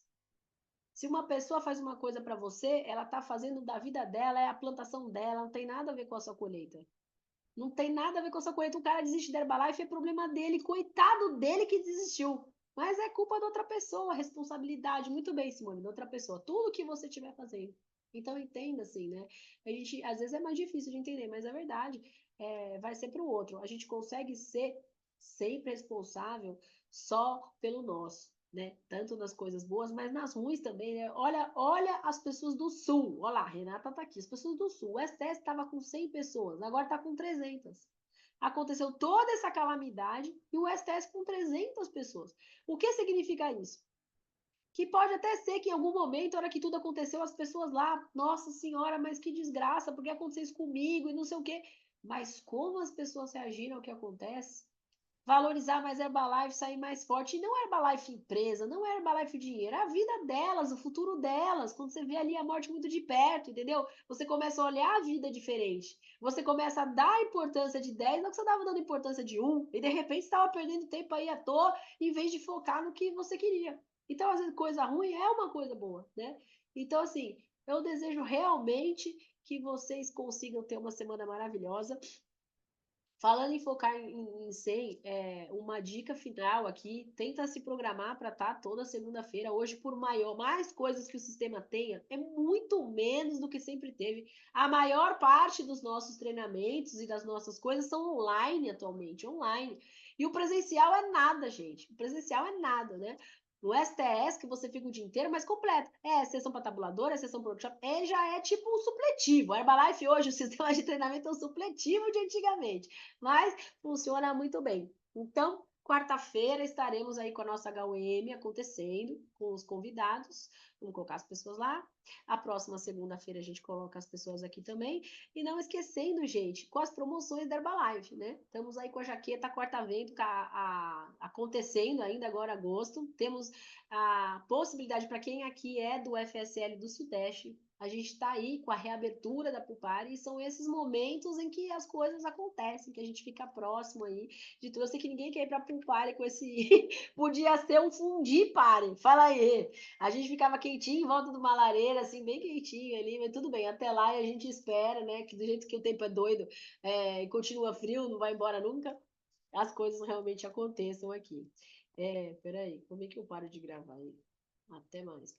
Se uma pessoa faz uma coisa para você, ela está fazendo da vida dela, é a plantação dela, não tem nada a ver com a sua colheita. Não tem nada a ver com a sua colheita. O cara desiste da Herbalife, é problema dele, coitado dele que desistiu. Mas é culpa da outra pessoa, responsabilidade. Muito bem, Simone, da outra pessoa. Tudo que você estiver fazendo. Então, entenda assim, né? A gente, às vezes é mais difícil de entender, mas é verdade. Vai ser para o outro. A gente consegue ser sempre responsável só pelo nosso. Né? Tanto nas coisas boas, mas nas ruins também, né? Olha as pessoas do Sul. Olha lá, Renata tá aqui. As pessoas do Sul. O STS estava com 100 pessoas, agora está com 300. Aconteceu toda essa calamidade e o STS com 300 pessoas. O que significa isso? Que pode até ser que em algum momento, na hora que tudo aconteceu, as pessoas lá, nossa senhora, mas que desgraça, por que aconteceu isso comigo e não sei o quê. Mas como as pessoas reagiram ao que acontece, valorizar mais Herbalife, sair mais forte. E não é Herbalife empresa, não é Herbalife dinheiro, é a vida delas, o futuro delas. Quando você vê ali a morte muito de perto, entendeu? Você começa a olhar a vida diferente. Você começa a dar importância de 10, não que você estava dando importância de um, e de repente estava perdendo tempo aí à toa, em vez de focar no que você queria. Então, às vezes, coisa ruim é uma coisa boa, né? Então, assim, eu desejo realmente que vocês consigam ter uma semana maravilhosa. Falando em focar em 100, uma dica final aqui, tenta se programar para estar toda segunda-feira. Hoje, por mais coisas que o sistema tenha, é muito menos do que sempre teve. A maior parte dos nossos treinamentos e das nossas coisas são online atualmente, online. E o presencial é nada, gente. O presencial é nada, né? No STS, que você fica o dia inteiro, mas completo. Sessão para tabulador, sessão para workshop, ele já é tipo um supletivo. A Herbalife hoje, o sistema de treinamento é um supletivo de antigamente, mas funciona muito bem. Então, quarta-feira estaremos aí com a nossa HUM acontecendo, com os convidados, vamos colocar as pessoas lá. A próxima segunda-feira a gente coloca as pessoas aqui também. E não esquecendo, gente, com as promoções da Herbalife, né? Estamos aí com a jaqueta quarta-vento acontecendo ainda agora agosto. Temos a possibilidade para quem aqui é do FSL do Sudeste, a gente está aí com a reabertura da Pulpare e são esses momentos em que as coisas acontecem, que a gente fica próximo aí de tudo. Eu sei que ninguém quer ir para a Pulpare com esse... Podia ser um Fundipare, fala aí. A gente ficava quentinho em volta de uma lareira, assim, bem quentinho ali, mas tudo bem, até lá e a gente espera, né, que do jeito que o tempo é doido, continua frio, não vai embora nunca, as coisas realmente aconteçam aqui. Peraí, como é que eu paro de gravar aí? Até mais.